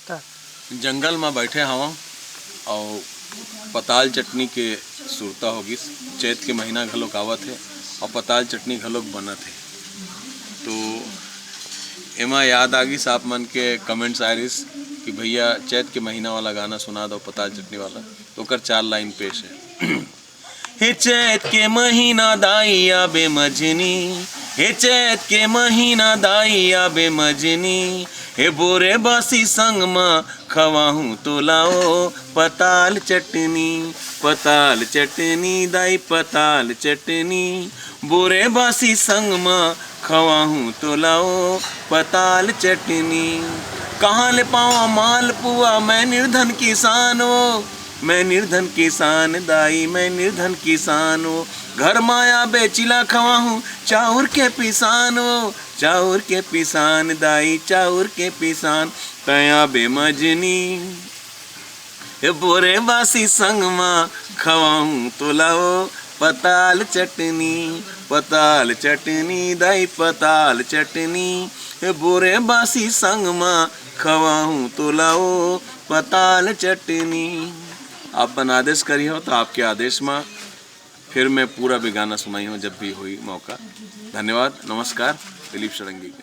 जंगल में बैठे हवा और पताल चटनी के सुरता होगी। चैत के महीना घलोक आवत है और पताल चटनी घलोक बनत है। तो एमा याद आ गई आप मन के कमेंट्स आरिस कि भैया चैत के महीना वाला गाना सुना दो पताल चटनी वाला। तो कर 4 लाइन पेश है। हे चैत के महीना दाई आबे मजनी, हे चैत के महीना दाई आबे मजनी, हे बोरे बासी संग में खवाहूँ तो लाओ पताल चटनी, पताल चटनी दाई पताल चटनी, बोरे बासी संग में खवाहूँ तो लाओ पताल चटनी। कहाँ ले पावा माल पुआ मैं निर्धन किसान हो, मैं निर्धन किसान दाई मैं निर्धन किसान हो, घर माया बेचिला खवाहूँ चाउर के पिसान हो, चाउर के पिसान दाई चाउर के पिसान, तया बेमजनी हे बोरे बासी संग मा खवाहूँ तो लाओ पताल चटनी, पताल चटनी दाई पताल चटनी, हे बोरे बासी संग मा खवाहूँ तो लाओ पताल चटनी। आप बन आदेश करी हो तो आपके आदेश में फिर मैं पूरा भी गाना सुनाई हूँ जब भी हुई मौका। धन्यवाद, नमस्कार। दिलीप षडंगी।